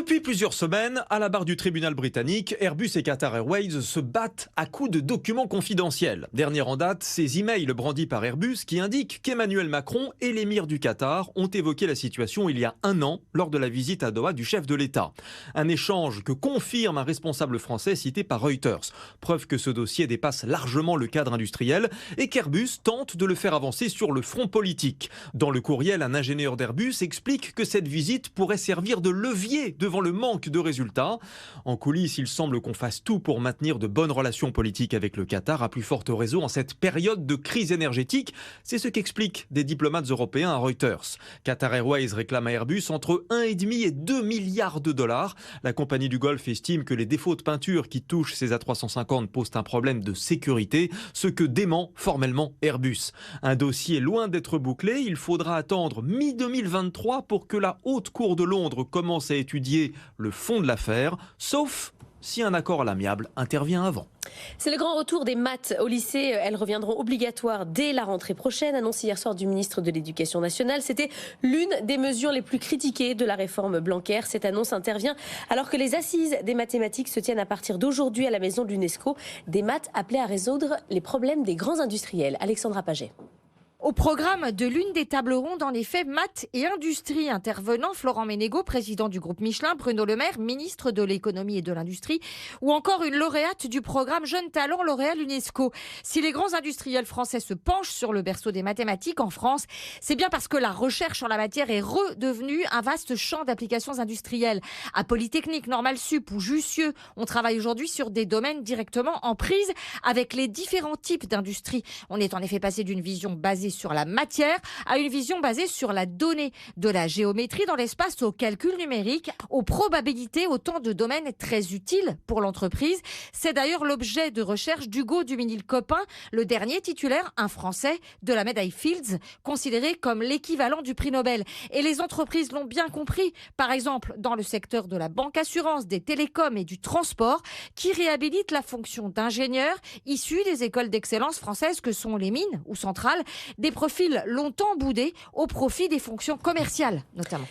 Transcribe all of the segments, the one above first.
Depuis plusieurs semaines, à la barre du tribunal britannique, Airbus et Qatar Airways se battent à coups de documents confidentiels. Dernier en date, ces emails brandis par Airbus qui indiquent qu'Emmanuel Macron et l'émir du Qatar ont évoqué la situation il y a un an lors de la visite à Doha du chef de l'État. Un échange que confirme un responsable français cité par Reuters. Preuve que ce dossier dépasse largement le cadre industriel et qu'Airbus tente de le faire avancer sur le front politique. Dans le courriel, un ingénieur d'Airbus explique que cette visite pourrait servir de levier devant le manque de résultats. En coulisses, il semble qu'on fasse tout pour maintenir de bonnes relations politiques avec le Qatar, à plus forte raison en cette période de crise énergétique. C'est ce qu'expliquent des diplomates européens à Reuters. Qatar Airways réclame à Airbus entre 1,5 et 2 milliards de dollars. La compagnie du Golfe estime que les défauts de peinture qui touchent ces A350 posent un problème de sécurité, ce que dément formellement Airbus. Un dossier loin d'être bouclé, il faudra attendre mi-2023 pour que la Haute Cour de Londres commence à étudier le fond de l'affaire, sauf si un accord à l'amiable intervient avant. C'est le grand retour des maths au lycée. Elles reviendront obligatoires dès la rentrée prochaine, annoncé hier soir du ministre de l'Éducation nationale. C'était l'une des mesures les plus critiquées de la réforme Blanquer. Cette annonce intervient alors que les assises des mathématiques se tiennent à partir d'aujourd'hui à la maison de l'UNESCO. Des maths appelées à résoudre les problèmes des grands industriels. Alexandra Paget. Au programme de l'une des tables rondes, en effet, maths et industrie. Intervenant Florent Ménégo, président du groupe Michelin, Bruno Le Maire, ministre de l'économie et de l'industrie, ou encore une lauréate du programme Jeunes Talents, lauréat l'UNESCO. Si les grands industriels français se penchent sur le berceau des mathématiques en France, c'est bien parce que la recherche en la matière est redevenue un vaste champ d'applications industrielles. À Polytechnique, Normal Sup ou Jussieu, on travaille aujourd'hui sur des domaines directement en prise avec les différents types d'industries. On est en effet passé d'une vision basée sur la matière à une vision basée sur la donnée, de la géométrie dans l'espace au calcul numérique, aux probabilités, autant de domaines très utiles pour l'entreprise. C'est d'ailleurs l'objet de recherche d'Hugo Duminil-Copin, le dernier titulaire, un Français, de la médaille Fields, considéré comme l'équivalent du prix Nobel. Et les entreprises l'ont bien compris, par exemple dans le secteur de la banque assurance, des télécoms et du transport, qui réhabilite la fonction d'ingénieur issu des écoles d'excellence françaises que sont les mines ou centrales, des profils longtemps boudés au profit des fonctions commerciales notamment.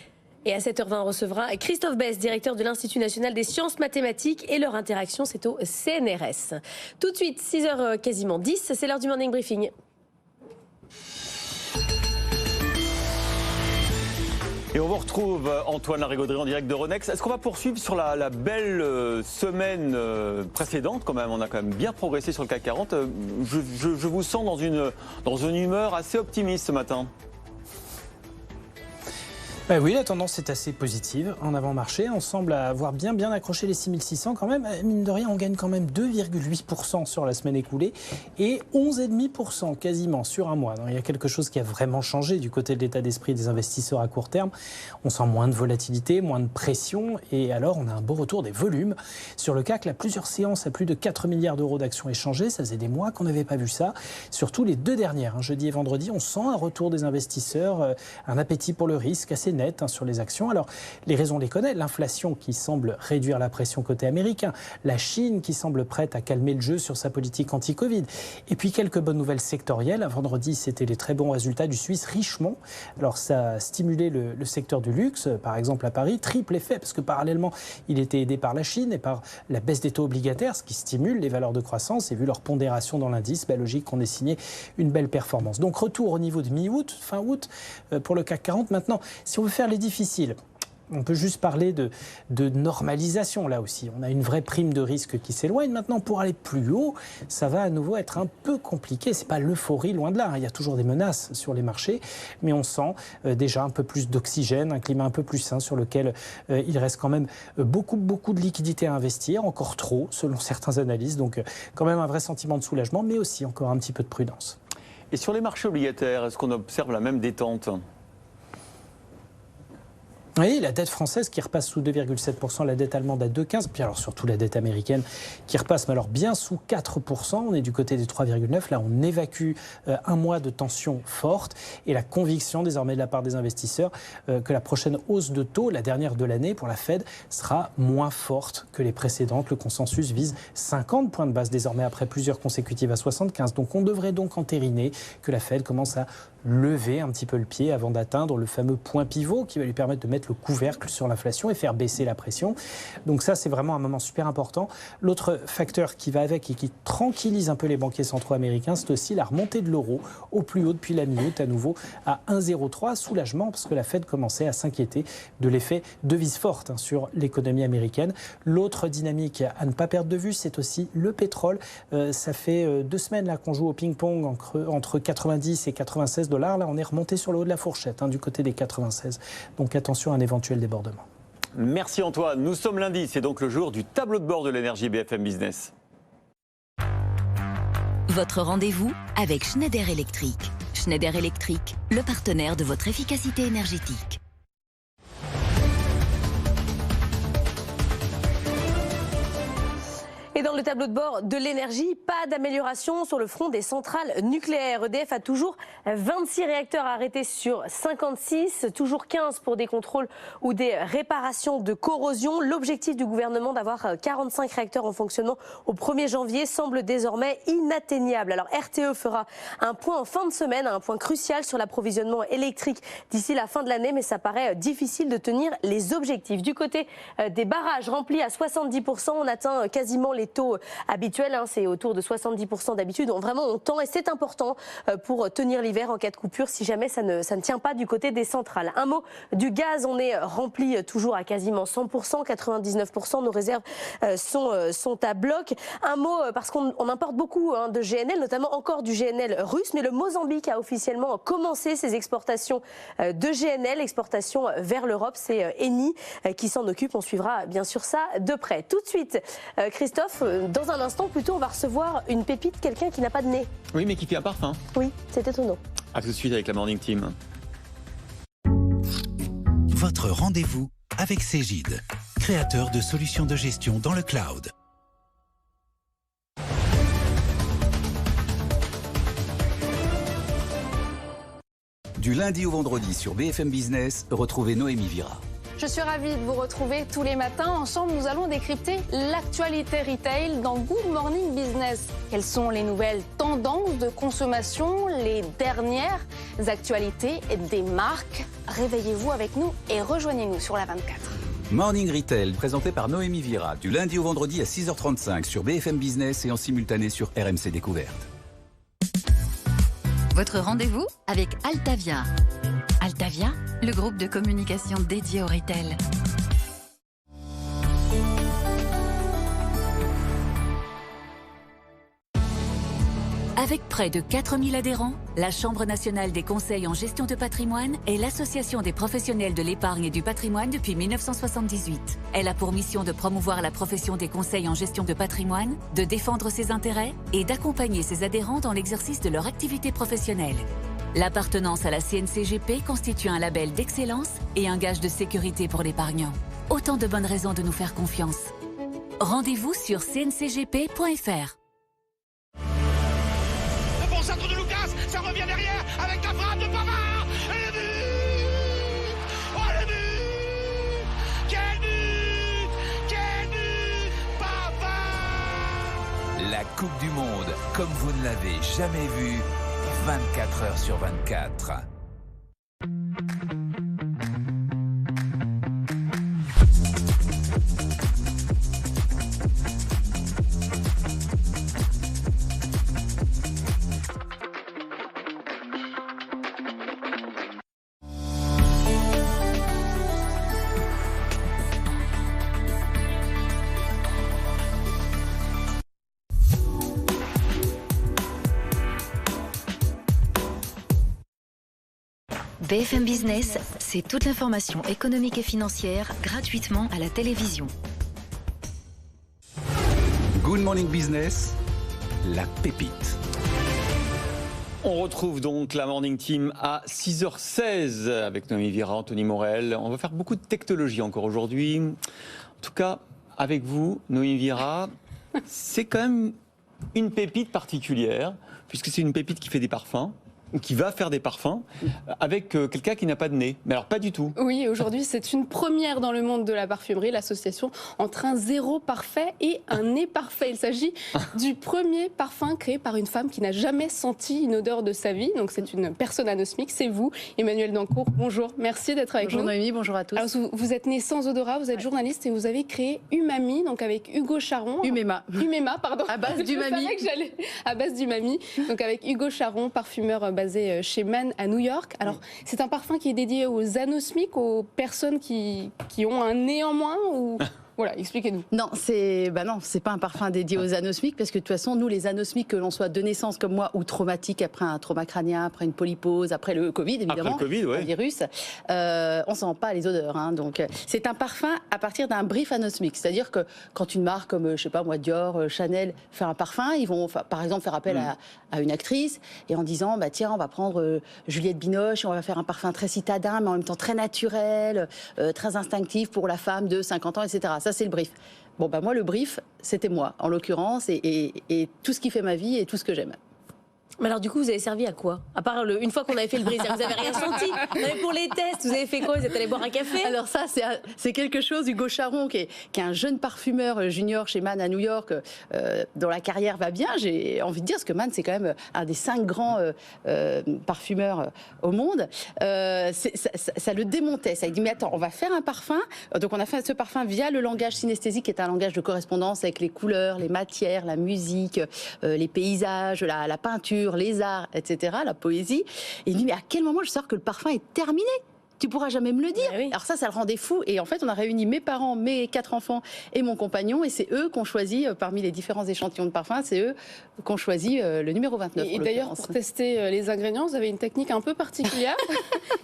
Et à 7h20, on recevra Christophe Besse, directeur de l'Institut national des sciences mathématiques, et leur interaction, c'est au CNRS. Tout de suite, 6h quasiment 10, c'est l'heure du Morning Briefing. Et on vous retrouve Antoine Larigauderie en direct de Renex. Est-ce qu'on va poursuivre sur la belle semaine précédente quand même? On a quand même bien progressé sur le CAC 40. Je vous sens dans une humeur assez optimiste ce matin. Oui, la tendance est assez positive en avant-marché. On semble avoir bien accroché les 6600 quand même. Mine de rien, on gagne quand même 2,8% sur la semaine écoulée et 11,5% quasiment sur un mois. Donc, il y a quelque chose qui a vraiment changé du côté de l'état d'esprit des investisseurs à court terme. On sent moins de volatilité, moins de pression et alors on a un beau retour des volumes. Sur le CAC, là, plusieurs séances à plus de 4 milliards d'euros d'actions échangées. Ça faisait des mois qu'on n'avait pas vu ça. Surtout les deux dernières, jeudi et vendredi, on sent un retour des investisseurs, un appétit pour le risque assez net sur les actions. Alors, les raisons, on les connaît. L'inflation qui semble réduire la pression côté américain. La Chine qui semble prête à calmer le jeu sur sa politique anti-Covid. Et puis, quelques bonnes nouvelles sectorielles. Vendredi, c'était les très bons résultats du Suisse Richemont. Alors, ça a stimulé le secteur du luxe, par exemple à Paris. Triple effet, parce que parallèlement, il était aidé par la Chine et par la baisse des taux obligataires, ce qui stimule les valeurs de croissance. Et vu leur pondération dans l'indice, logique qu'on ait signé une belle performance. Donc, retour au niveau de mi-août, fin août, pour le CAC 40. Maintenant, si on veut faire les difficiles, on peut juste parler de normalisation là aussi. On a une vraie prime de risque qui s'éloigne. Maintenant, pour aller plus haut, ça va à nouveau être un peu compliqué. C'est pas l'euphorie, loin de là. Il y a toujours des menaces sur les marchés, mais on sent déjà un peu plus d'oxygène, un climat un peu plus sain sur lequel il reste quand même beaucoup de liquidités à investir, encore trop selon certains analystes. Donc quand même un vrai sentiment de soulagement, mais aussi encore un petit peu de prudence. Et sur les marchés obligataires, est-ce qu'on observe la même détente ? Oui, la dette française qui repasse sous 2,7%, la dette allemande à 2,15%, puis alors surtout la dette américaine qui repasse, mais alors bien sous 4%, on est du côté des 3,9%, là on évacue un mois de tension forte et la conviction désormais de la part des investisseurs que la prochaine hausse de taux, la dernière de l'année pour la Fed, sera moins forte que les précédentes. Le consensus vise 50 points de base désormais après plusieurs consécutives à 75, donc on devrait donc entériner que la Fed commence à lever un petit peu le pied avant d'atteindre le fameux point pivot qui va lui permettre de mettre le couvercle sur l'inflation et faire baisser la pression. Donc ça, c'est vraiment un moment super important. L'autre facteur qui va avec et qui tranquillise un peu les banquiers centraux américains, c'est aussi la remontée de l'euro au plus haut depuis la mi-août, à nouveau à 1,03. Soulagement, parce que la Fed commençait à s'inquiéter de l'effet devise forte sur l'économie américaine. L'autre dynamique à ne pas perdre de vue, c'est aussi le pétrole. Ça fait 2 semaines là qu'on joue au ping-pong entre 90 et 96 $. Là, on est remonté sur le haut de la fourchette, du côté des 96. Donc attention à un éventuel débordement. Merci Antoine. Nous sommes lundi, c'est donc le jour du tableau de bord de l'énergie BFM Business. Votre rendez-vous avec Schneider Electric. Schneider Electric, le partenaire de votre efficacité énergétique. Et dans le tableau de bord de l'énergie, pas d'amélioration sur le front des centrales nucléaires. EDF a toujours 26 réacteurs arrêtés sur 56, toujours 15 pour des contrôles ou des réparations de corrosion. L'objectif du gouvernement d'avoir 45 réacteurs en fonctionnement au 1er janvier semble désormais inatteignable. Alors RTE fera un point en fin de semaine, un point crucial sur l'approvisionnement électrique d'ici la fin de l'année, mais ça paraît difficile de tenir les objectifs. Du côté des barrages remplis à 70%, on atteint quasiment les taux habituels, c'est autour de 70% d'habitude. Donc vraiment on tend et c'est important pour tenir l'hiver en cas de coupure si jamais ça ne tient pas du côté des centrales. Un mot du gaz, on est rempli toujours à quasiment 100%, 99%, nos réserves sont à bloc. Un mot parce qu'on importe beaucoup de GNL, notamment encore du GNL russe, mais le Mozambique a officiellement commencé ses exportations de GNL, exportations vers l'Europe. C'est Eni qui s'en occupe, on suivra bien sûr ça de près. Tout de suite, Christophe, dans un instant, plutôt, on va recevoir une pépite, quelqu'un qui n'a pas de nez. Oui, mais qui fait un parfum. Oui, c'est étonnant. A tout de suite avec la Morning Team. Votre rendez-vous avec Cegid, créateur de solutions de gestion dans le cloud. Du lundi au vendredi sur BFM Business, retrouvez Noémie Vira. Je suis ravie de vous retrouver tous les matins. Ensemble, nous allons décrypter l'actualité retail dans Good Morning Business. Quelles sont les nouvelles tendances de consommation, les dernières actualités des marques? Réveillez-vous avec nous et rejoignez-nous sur la 24. Morning Retail, présenté par Noémie Vira, du lundi au vendredi à 6h35 sur BFM Business et en simultané sur RMC Découverte. Votre rendez-vous avec Altavia. Altavia, le groupe de communication dédié au retail. Avec près de 4000 adhérents, la Chambre nationale des conseils en gestion de patrimoine est l'association des professionnels de l'épargne et du patrimoine depuis 1978. Elle a pour mission de promouvoir la profession des conseils en gestion de patrimoine, de défendre ses intérêts et d'accompagner ses adhérents dans l'exercice de leur activité professionnelle. L'appartenance à la CNCGP constitue un label d'excellence et un gage de sécurité pour l'épargnant. Autant de bonnes raisons de nous faire confiance. Rendez-vous sur cncgp.fr. Le bon centre de Lucas, ça revient derrière avec la frappe de Pavard. Et le but! Oh le but! Quel but! Quel but! Pavard! La Coupe du Monde, comme vous ne l'avez jamais vue, 24 heures sur 24. BFM Business, c'est toute l'information économique et financière gratuitement à la télévision. Good Morning Business, la pépite. On retrouve donc la Morning Team à 6h16 avec Noémie Vira, Anthony Morel. On va faire beaucoup de technologie encore aujourd'hui. En tout cas, avec vous, Noémie Vira, c'est quand même une pépite particulière, puisque c'est une pépite qui fait des parfums. qui va faire des parfums avec quelqu'un qui n'a pas de nez. Mais alors pas du tout. Oui, aujourd'hui c'est une première dans le monde de la parfumerie, l'association entre un zéro parfait et un nez parfait. Il s'agit du premier parfum créé par une femme qui n'a jamais senti une odeur de sa vie. Donc c'est une personne anosmique, c'est vous, Emmanuelle Dancourt. Bonjour, merci d'être avec nous. Bonjour Noémie, bonjour à tous. Alors, vous êtes née sans odorat, vous êtes journaliste et vous avez créé Umami, donc avec Hugo Charon. Umema, pardon. À base d'Umami. À base d'Umami, donc avec Hugo Charon, parfumeur basé chez Mann à New York. Alors, c'est un parfum qui est dédié aux anosmiques, aux personnes qui ont un nez en moins ou... Voilà, expliquez-nous. Non, c'est pas un parfum dédié aux anosmiques, parce que de toute façon, nous, les anosmiques, que l'on soit de naissance comme moi ou traumatiques après un trauma crânien, après une polypose, après le Covid, évidemment, après le Covid, ouais. un virus, on sent pas les odeurs. Hein, donc, c'est un parfum à partir d'un brief anosmique. C'est-à-dire que quand une marque comme, je sais pas moi, Dior, Chanel, fait un parfum, ils vont, par exemple, faire appel à une actrice et en disant, bah tiens, on va prendre Juliette Binoche et on va faire un parfum très citadin, mais en même temps très naturel, très instinctif pour la femme de 50 ans, etc. Ça, c'est le brief. Bon, bah moi, le brief, c'était moi, en l'occurrence, et tout ce qui fait ma vie et tout ce que j'aime. Mais alors du coup, vous avez servi à quoi? À part une fois qu'on avait fait le brise, vous n'avez rien senti? Mais pour les tests, vous avez fait quoi? Vous êtes allé boire un café? Alors ça, c'est quelque chose. Hugo Charon, qui est un jeune parfumeur junior chez Mann à New York, dont la carrière va bien, j'ai envie de dire, parce que Mann, c'est quand même un des 5 grands parfumeurs au monde. Ça le démontait. Ça, il dit, mais attends, on va faire un parfum. Donc on a fait ce parfum via le langage synesthésique, qui est un langage de correspondance avec les couleurs, les matières, la musique, les paysages, la peinture, les arts, etc., la poésie. Et il dit, mais à quel moment je sors que le parfum est terminé? Tu pourras jamais me le dire. Oui. Alors ça le rendait fou. Et en fait, on a réuni mes parents, mes 4 enfants et mon compagnon. Et c'est eux qu'on choisit, parmi les différents échantillons de parfums, c'est eux qu'on choisit le numéro 29. Et d'ailleurs, pour tester les ingrédients, vous avez une technique un peu particulière.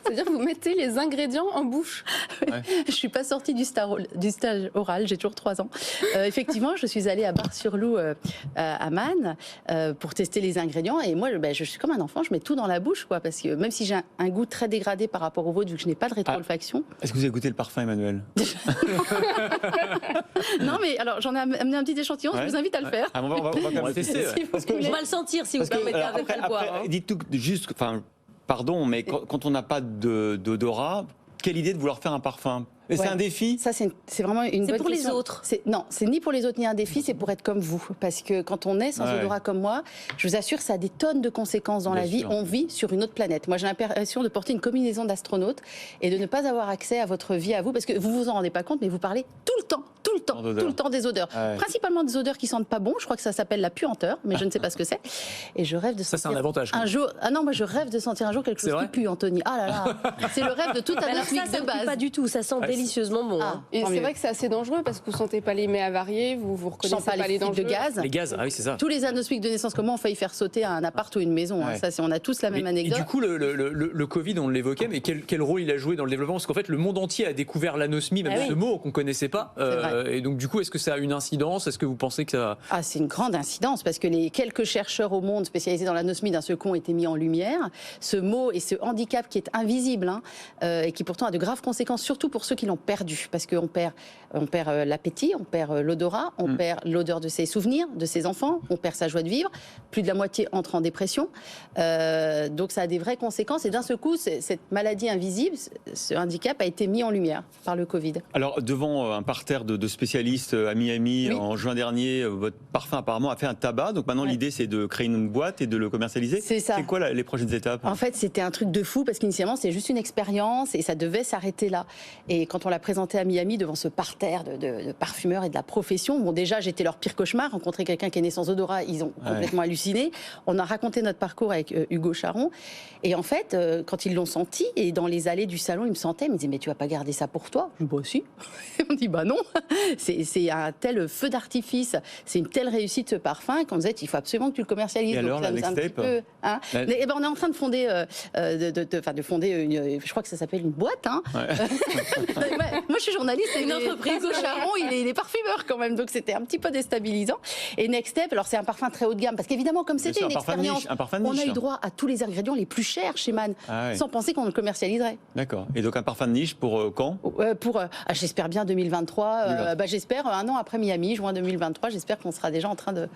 C'est-à-dire que vous mettez les ingrédients en bouche. Ouais. Je suis pas sortie du stage oral, j'ai toujours 3 ans. Effectivement, je suis allée à Bar-sur-Loup à Mann pour tester les ingrédients. Et moi, je suis comme un enfant, je mets tout dans la bouche, quoi, parce que même si j'ai un goût très dégradé par rapport au vôtre, vu que je n'ai pas de rétro-olfaction. Est-ce que vous avez goûté le parfum, Emmanuel? Non, mais alors j'en ai amené un petit échantillon, je vous invite à le faire. On va quand même tester. On va le sentir si vous permettez de le boire. Dites-nous juste, pardon, mais quand on n'a pas d'odorat, quelle idée de vouloir faire un parfum? Mais c'est un défi? Ça, c'est vraiment une bonne question. C'est pour les autres? Non, c'est ni pour les autres ni un défi, c'est pour être comme vous. Parce que quand on est sans odorat comme moi, je vous assure, ça a des tonnes de conséquences dans la vie. On vit sur une autre planète. Moi, j'ai l'impression de porter une combinaison d'astronaute et de ne pas avoir accès à votre vie à vous, parce que vous vous en rendez pas compte, mais vous parlez tout le temps des odeurs. Principalement des odeurs qui sentent pas bon. Je crois que ça s'appelle la puanteur, mais je ne sais pas ce que c'est. Et je rêve de sentir... Ça, c'est un avantage. Un jour... Ah non, moi, je rêve de sentir un jour quelque chose qui pue, Anthony. Ah là là, c'est le rêve de toute anosmique de base. Pas du tout, ça sent délicieusement bon. Et c'est vrai que c'est assez dangereux parce que vous ne sentez pas les mets avariés, vous reconnaissez pas les dangers de gaz. Les gaz, oui, c'est ça. Tous les anosmiques de naissance comme moi ont failli faire sauter un appart ou une maison. Ça, on a tous la même anecdote. Et du coup, le Covid, on l'évoquait, mais quel rôle il a joué dans le développement? Parce qu'en fait, le monde entier a découvert l'anosmie, même ce mot qu'on ne connaissait pas. Et donc, du coup, est-ce que ça a une incidence? Est-ce que vous pensez que ça... C'est une grande incidence parce que les quelques chercheurs au monde spécialisés dans l'anosmie d'un seul coup ont été mis en lumière. Ce mot et ce handicap qui est invisible et qui pourtant a de graves conséquences, surtout pour ceux qui l'ont perdu. Parce qu'on perd l'appétit, on perd l'odorat, on perd l'odeur de ses souvenirs, de ses enfants, on perd sa joie de vivre. Plus de la moitié entre en dépression. Donc ça a des vraies conséquences. Et d'un seul coup, cette maladie invisible, ce handicap a été mis en lumière par le Covid. Alors, devant un parterre de spécialistes à Miami, en juin dernier, votre parfum apparemment a fait un tabac. Donc maintenant, l'idée, c'est de créer une boîte et de le commercialiser. C'est ça. C'est quoi les prochaines étapes? En fait, c'était un truc de fou parce qu'initialement, c'était juste une expérience et ça devait s'arrêter là. Et quand on l'a présenté à Miami devant ce parterre de parfumeurs et de la profession, bon, déjà, j'étais leur pire cauchemar. Rencontrer quelqu'un qui est né sans odorat, ils ont complètement halluciné. On a raconté notre parcours avec Hugo Charon. Et en fait, quand ils l'ont senti, et dans les allées du salon, ils me sentaient, ils me disaient, mais tu vas pas garder ça pour toi? Je dis, bah si. On dit, bah non. C'est un tel feu d'artifice, c'est une telle réussite ce parfum qu'on disait, il faut absolument que tu le commercialises. Et alors, la next step? Mais on est en train de fonder, de fonder je crois que ça s'appelle une boîte. Moi, je suis journaliste. Une entreprise. Hugo Charon, il est parfumeur quand même, donc c'était un petit peu déstabilisant. Et Next Step, alors c'est un parfum très haut de gamme, parce qu'évidemment, comme c'était une expérience, on a eu droit à tous les ingrédients les plus chers chez Mann, sans penser qu'on le commercialiserait. D'accord. Et donc un parfum de niche pour quand? J'espère bien 2023, j'espère, un an après Miami, juin 2023, j'espère qu'on sera déjà en train de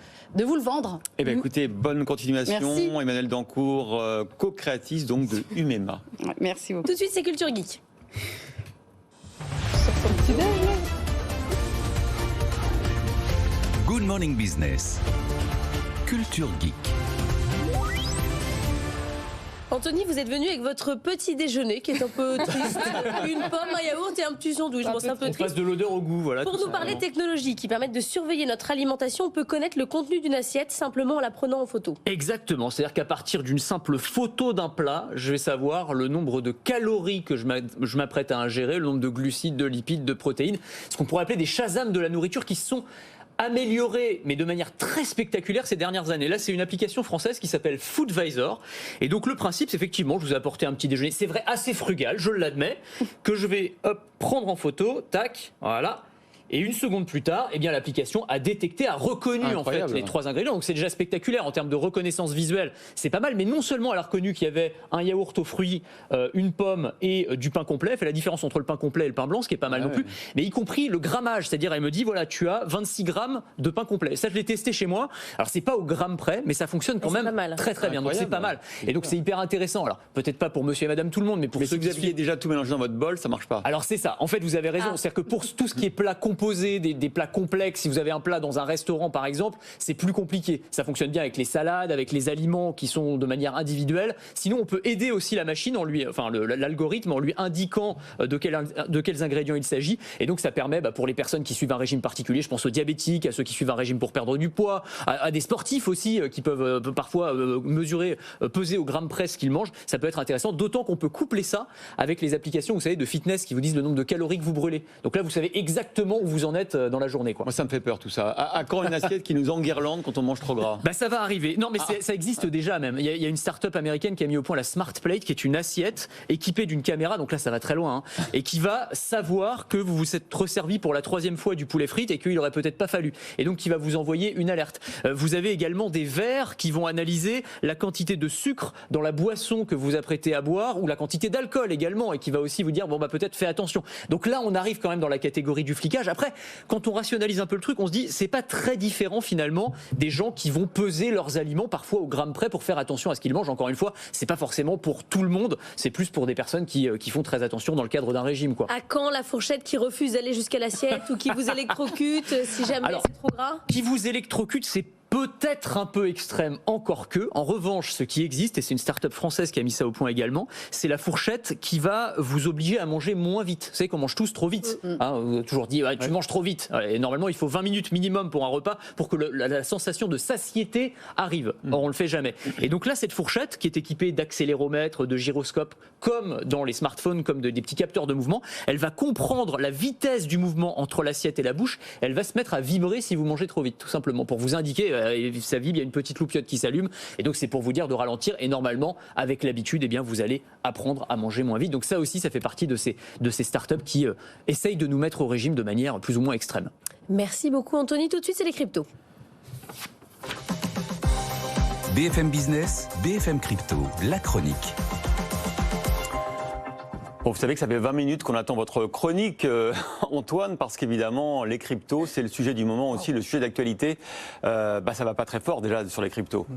vous le vendre. Eh bien, écoutez, bonne continuation. Merci. Emmanuelle Dancourt, co-créatrice donc de Umema. Ouais, merci beaucoup. Tout de suite, c'est Culture Geek. Good Morning Business. Culture Geek. Anthony, vous êtes venu avec votre petit déjeuner qui est un peu triste. Une pomme, un yaourt et un petit sandwich. Bon, c'est un peu On triste. passe de l'odeur au goût, voilà. Pour tout nous parler simplement. technologie qui permettent de surveiller notre alimentation, on peut connaître le contenu d'une assiette simplement en la prenant en photo. Exactement, c'est-à-dire qu'à partir d'une simple photo d'un plat, je vais savoir le nombre de calories que je m'apprête à ingérer, le nombre de glucides, de lipides, de protéines, ce qu'on pourrait appeler des Shazam de la nourriture qui se sont améliorés, mais de manière très spectaculaire ces dernières années. Là, c'est une application française qui s'appelle Foodvisor. Et donc, le principe, c'est effectivement, je vous ai apporté un petit déjeuner, c'est vrai, assez frugal, je l'admets, que je vais prendre en photo, tac, voilà. Et une seconde plus tard, eh bien, l'application a détecté, a reconnu en fait les 3 ingrédients. Donc c'est déjà spectaculaire en termes de reconnaissance visuelle. C'est pas mal, mais non seulement elle a reconnu qu'il y avait un yaourt aux fruits, une pomme et du pain complet. Elle fait la différence entre le pain complet et le pain blanc, ce qui est pas mal non plus. Mais y compris le grammage, c'est-à-dire elle me dit voilà, tu as 26 grammes de pain complet. Ça, je l'ai testé chez moi. Alors c'est pas au gramme près, mais ça fonctionne quand même très très bien. Donc c'est pas mal. Et donc c'est hyper intéressant. Alors peut-être pas pour monsieur et madame tout le monde, mais pour ceux si vous aviez déjà tout mélangé dans votre bol, ça marche pas. Alors c'est ça. En fait, vous avez raison. C'est-à-dire que pour tout ce qui est plat composé, des plats complexes, si vous avez un plat dans un restaurant par exemple, c'est plus compliqué. Ça fonctionne bien avec les salades, avec les aliments qui sont de manière individuelle. Sinon, on peut aider aussi la machine en lui, enfin l'algorithme en lui indiquant de quels ingrédients il s'agit. Et donc ça permet pour les personnes qui suivent un régime particulier, je pense aux diabétiques, à ceux qui suivent un régime pour perdre du poids, à des sportifs aussi qui peuvent parfois mesurer, peser au gramme près ce qu'ils mangent. Ça peut être intéressant, d'autant qu'on peut coupler ça avec les applications, vous savez, de fitness qui vous disent le nombre de calories que vous brûlez. Donc là, vous savez exactement où vous en êtes dans la journée, quoi. Moi, ça me fait peur tout ça. À quand une assiette qui nous enguirlande quand on mange trop gras? Ça va arriver. Non, mais ça existe déjà même. Il y a une start-up américaine qui a mis au point la Smart Plate, qui est une assiette équipée d'une caméra, donc là ça va très loin, et qui va savoir que vous vous êtes resservi pour la 3e fois du poulet frites et qu'il aurait peut-être pas fallu. Et donc qui va vous envoyer une alerte. Vous avez également des verres qui vont analyser la quantité de sucre dans la boisson que vous apprêtez à boire ou la quantité d'alcool également, et qui va aussi vous dire peut-être fais attention. Donc là on arrive quand même dans la catégorie du flicage. Après, quand on rationalise un peu le truc, on se dit c'est pas très différent finalement des gens qui vont peser leurs aliments parfois au gramme près pour faire attention à ce qu'ils mangent. Encore une fois, c'est pas forcément pour tout le monde, c'est plus pour des personnes qui font très attention dans le cadre d'un régime, quoi. À quand la fourchette qui refuse d'aller jusqu'à l'assiette ou qui vous électrocute si jamais c'est trop gras? Qui vous électrocute, c'est peut-être un peu extrême, encore que. En revanche, ce qui existe, et c'est une start-up française qui a mis ça au point également, c'est la fourchette qui va vous obliger à manger moins vite. Vous savez qu'on mange tous trop vite. On a toujours dit, tu manges trop vite. Et normalement, il faut 20 minutes minimum pour un repas pour que la sensation de satiété arrive. Or, on le fait jamais. Et donc là, cette fourchette, qui est équipée d'accéléromètres, de gyroscopes, comme dans les smartphones, comme des petits capteurs de mouvement, elle va comprendre la vitesse du mouvement entre l'assiette et la bouche. Elle va se mettre à vibrer si vous mangez trop vite, tout simplement, pour vous indiquer ça vibre, il y a une petite loupiote qui s'allume, et donc c'est pour vous dire de ralentir. Et normalement, avec l'habitude, vous allez apprendre à manger moins vite. Donc ça aussi, ça fait partie de ces startups qui essayent de nous mettre au régime de manière plus ou moins extrême. Merci beaucoup Anthony. Tout de suite, c'est les cryptos. BFM Business, BFM Crypto, la chronique. Bon, vous savez que ça fait 20 minutes qu'on attend votre chronique, Antoine, parce qu'évidemment, les cryptos, c'est le sujet du moment aussi, le sujet d'actualité. Ça va pas très fort déjà sur les cryptos.